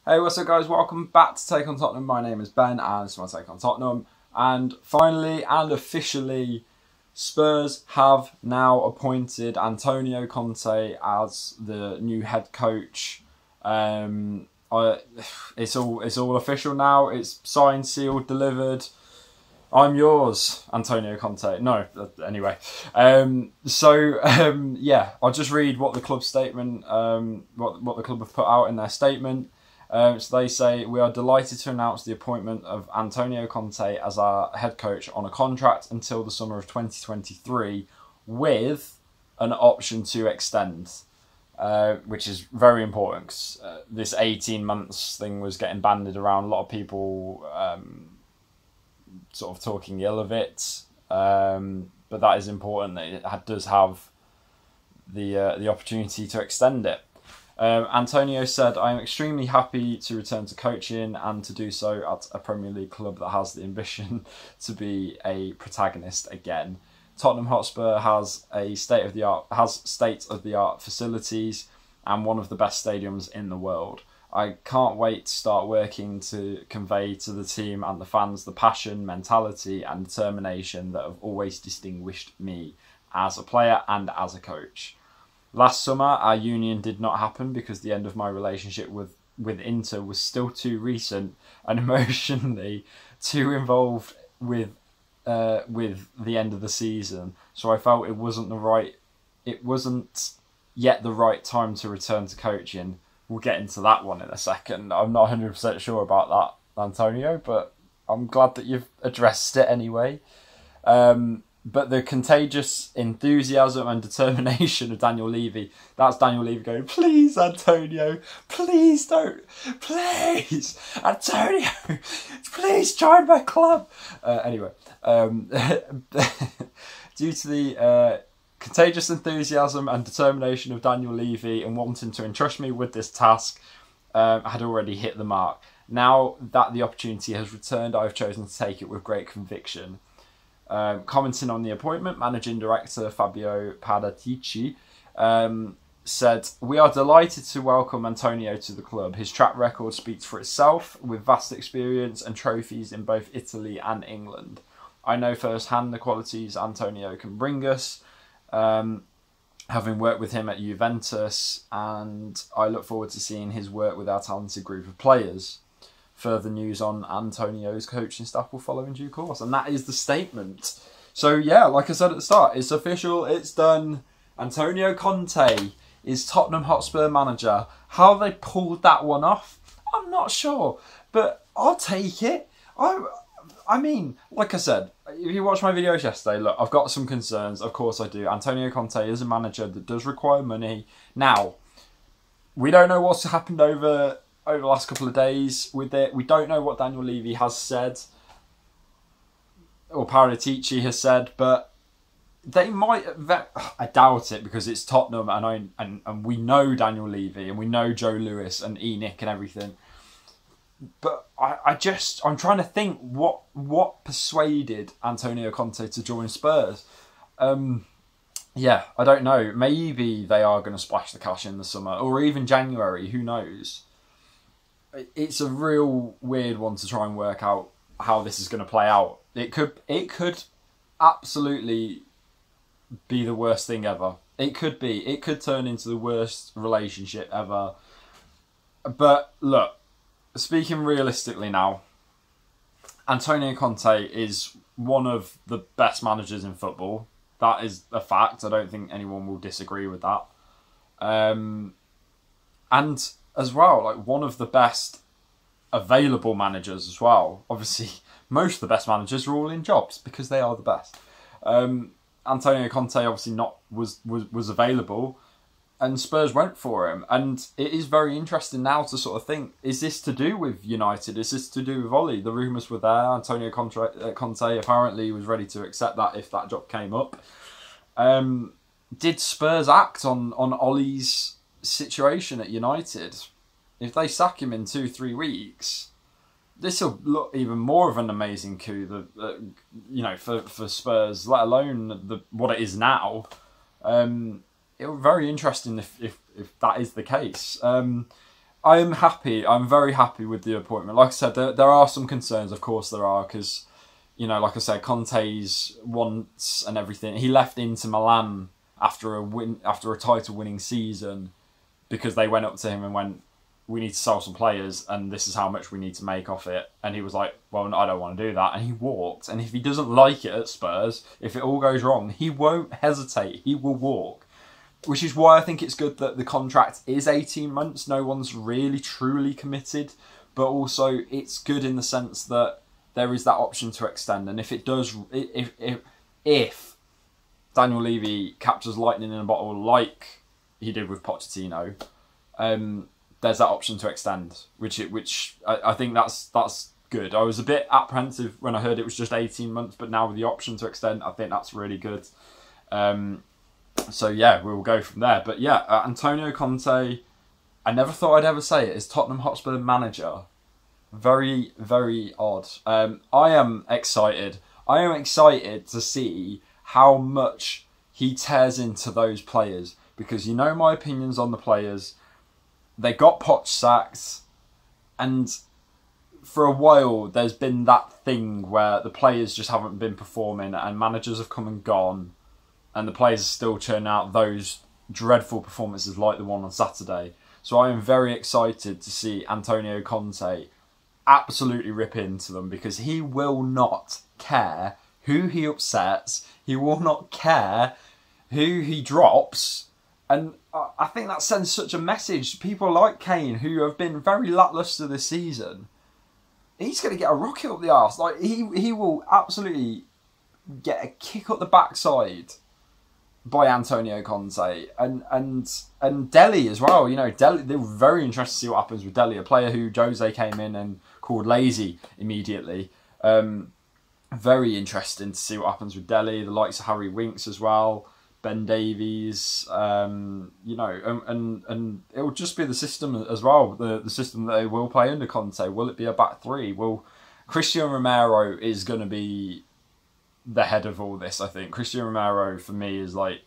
Hey, what's up guys? Welcome back to Take on Tottenham. My name is Ben and it's my Take on Tottenham. And finally and officially, Spurs have now appointed Antonio Conte as the new head coach. It's all official now. It's signed, sealed, delivered. I'm yours, Antonio Conte. No, anyway. Yeah, I'll just read what the club statement, what the club have put out in their statement. So they say, we are delighted to announce the appointment of Antonio Conte as our head coach on a contract until the summer of 2023 with an option to extend, which is very important because this 18 months thing was getting bandied around. A lot of people sort of talking ill of it, but that is important that it does have the opportunity to extend it. Antonio said, I am extremely happy to return to coaching and to do so at a Premier League club that has the ambition to be a protagonist again. Tottenham Hotspur has state-of-the-art facilities and one of the best stadiums in the world. I can't wait to start working to convey to the team and the fans the passion, mentality and determination that have always distinguished me as a player and as a coach. Last summer, our union did not happen because the end of my relationship with Inter was still too recent and emotionally too involved with the end of the season. So I felt it wasn't yet the right time to return to coaching. We'll get into that one in a second. I'm not 100% sure about that, Antonio, but I'm glad that you've addressed it anyway. But the contagious enthusiasm and determination of Daniel Levy, that's Daniel Levy going, please, Antonio, please don't, please, Antonio, please join my club. Anyway, due to the contagious enthusiasm and determination of Daniel Levy and wanting to entrust me with this task, I had already hit the mark. Now that the opportunity has returned, I have chosen to take it with great conviction. Commenting on the appointment, Managing Director Fabio Paratici said, we are delighted to welcome Antonio to the club. His track record speaks for itself, with vast experience and trophies in both Italy and England. I know firsthand the qualities Antonio can bring us, having worked with him at Juventus, and I look forward to seeing his work with our talented group of players. Further news on Antonio's coaching staff will follow in due course. And that is the statement. So, yeah, like I said at the start, it's official, it's done. Antonio Conte is Tottenham Hotspur manager. How they pulled that one off, I'm not sure. But I'll take it. I mean, like I said, if you watched my videos yesterday, look, I've got some concerns. Of course I do. Antonio Conte is a manager that does require money. Now, we don't know what's happened over the last couple of days with it. We don't know what Daniel Levy has said or Paratici has said, but they might. I doubt it because it's Tottenham and we know Daniel Levy and we know Joe Lewis and Nick and everything. But I'm trying to think what persuaded Antonio Conte to join Spurs. Yeah, I don't know. Maybe they are going to splash the cash in the summer or even January. Who knows? It's a real weird one to try and work out how this is going to play out. It could absolutely be the worst thing ever. It could be. It could turn into the worst relationship ever. But look, speaking realistically now, Antonio Conte is one of the best managers in football. That is a fact. I don't think anyone will disagree with that. And as well, like one of the best available managers as well. Obviously, most of the best managers are all in jobs because they are the best. Antonio Conte obviously was available, and Spurs went for him. And it is very interesting now to sort of think: is this to do with United? Is this to do with Oli? The rumours were there. Antonio Conte apparently was ready to accept that if that job came up. Did Spurs act on Oli's situation at United? If they sack him in 2-3 weeks, this will look even more of an amazing coup. For Spurs, let alone what it is now. It will be very interesting if that is the case. I'm happy. I'm very happy with the appointment. Like I said, there are some concerns. Of course there are, because, you know, like I said, Conte's wants and everything. He left Inter Milan after a title-winning season because they went up to him and went, "We need to sell some players, and this is how much we need to make off it." And he was like, "Well, I don't want to do that." And he walked. And if he doesn't like it at Spurs, if it all goes wrong, he won't hesitate. He will walk. Which is why I think it's good that the contract is 18 months. No one's really truly committed. But also, it's good in the sense that there is that option to extend. And if it does, if Daniel Levy captures lightning in a bottle like he did with Pochettino, there's that option to extend, which I think that's good. I was a bit apprehensive when I heard it was just 18 months, but now with the option to extend, I think that's really good. So yeah, we'll go from there. But yeah, Antonio Conte, I never thought I'd ever say it, is Tottenham Hotspur manager. Very, very odd. I am excited. I am excited to see how much he tears into those players, because you know my opinions on the players. They got Poch sacked, and for a while there's been that thing where the players just haven't been performing and managers have come and gone, and the players are still churning out those dreadful performances like the one on Saturday. So I am very excited to see Antonio Conte absolutely rip into them, because he will not care who he upsets. He will not care who he drops. And I think that sends such a message. People like Kane, who have been very lacklustre this season, he's going to get a rocket up the arse. Like, he will absolutely get a kick up the backside by Antonio Conte. And Dele as well. You know, Dele, they were very interested to see what happens with Dele, a player who Jose came in and called lazy immediately. Very interesting to see what happens with Dele. The likes of Harry Winks as well. Ben Davies, you know, and it will just be the system as well, the system that they will play under Conte. Will it be a back three? Well, Christian Romero is going to be the head of all this, I think. Christian Romero, for me, is like,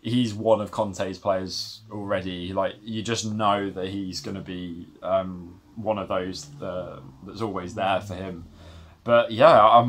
he's one of Conte's players already. Like, you just know that he's going to be one of those that's always there for him. But yeah,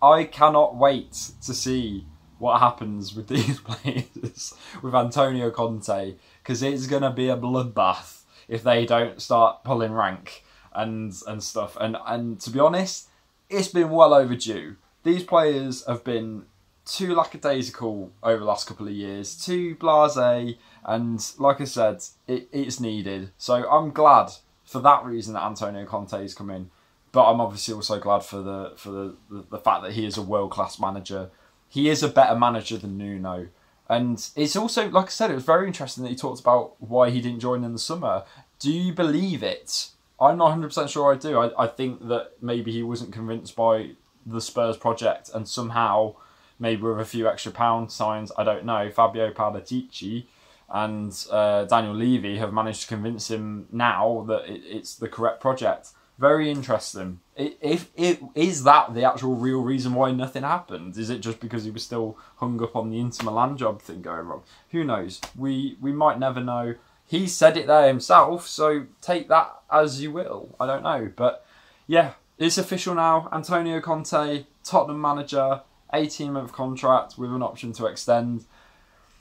I cannot wait to see what happens with these players with Antonio Conte, because it's going to be a bloodbath if they don't start pulling rank and stuff. And to be honest, it's been well overdue. These players have been too lackadaisical over the last couple of years, too blasé, and like I said, it's needed. So I'm glad for that reason that Antonio Conte is coming, but I'm obviously also glad for the fact that he is a world-class manager. He is a better manager than Nuno. And it's also, like I said, it was very interesting that he talked about why he didn't join in the summer. Do you believe it? I'm not 100% sure I do. I think that maybe he wasn't convinced by the Spurs project, and somehow, maybe with a few extra pound signs, I don't know, Fabio Paratici and Daniel Levy have managed to convince him now that it's the correct project. Very interesting. Is that the actual real reason why nothing happened? Is it just because he was still hung up on the Inter Milan job thing going wrong? Who knows? We might never know. He said it there himself, so take that as you will. I don't know. But yeah, it's official now. Antonio Conte, Tottenham manager, 18-month contract with an option to extend.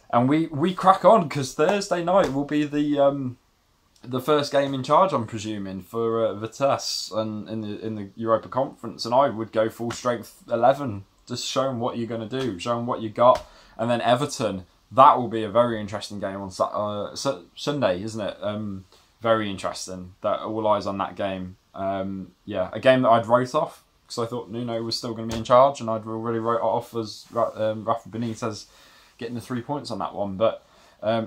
And we crack on, because Thursday night will be the first game in charge, I'm presuming, for Vitesse and in the Europa Conference, and I would go full strength 11, just show them what you're going to do, show them what you got, and then Everton. That will be a very interesting game on Sunday, isn't it? Very interesting. That all eyes on that game. Yeah, a game that I'd wrote off because I thought Nuno was still going to be in charge, and I'd already wrote it off as Rafa Benitez getting the 3 points on that one. But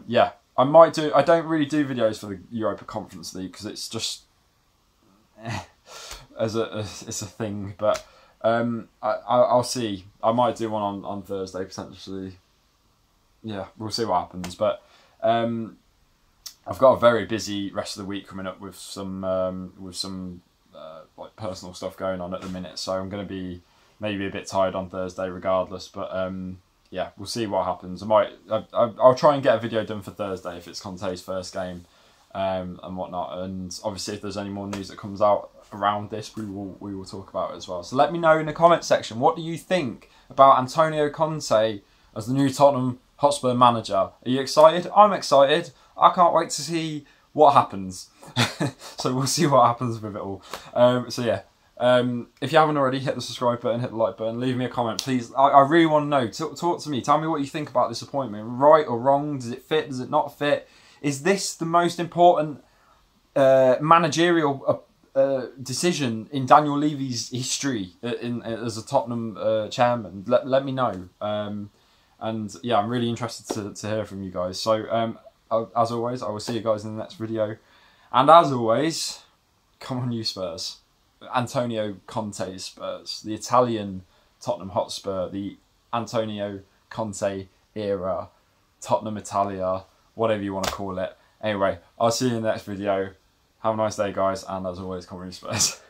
yeah. I might do. I don't really do videos for the Europa Conference League because it's just it's a thing. But I'll see. I might do one on Thursday potentially. Yeah, we'll see what happens. But I've got a very busy rest of the week coming up with some like personal stuff going on at the minute. So I'm going to be maybe a bit tired on Thursday regardless. But yeah, we'll see what happens. I'll try and get a video done for Thursday if it's Conte's first game. and whatnot. And obviously, if there's any more news that comes out around this, we will talk about it as well. So let me know in the comment section, what do you think about Antonio Conte as the new Tottenham Hotspur manager? Are you excited? I'm excited. I can't wait to see what happens. So we'll see what happens with it all. So yeah. If you haven't already, hit the subscribe button, hit the like button, leave me a comment, please. I really want to know. Talk to me. Tell me what you think about this appointment. Right or wrong? Does it fit? Does it not fit? Is this the most important managerial decision in Daniel Levy's history as a Tottenham chairman? Let me know. And yeah, I'm really interested to hear from you guys. So as always, I will see you guys in the next video. And as always, come on you Spurs. Antonio Conte Spurs, the Italian Tottenham Hotspur, the Antonio Conte era, Tottenham Italia, whatever you want to call it. Anyway, I'll see you in the next video. Have a nice day, guys, and as always, come on you Spurs.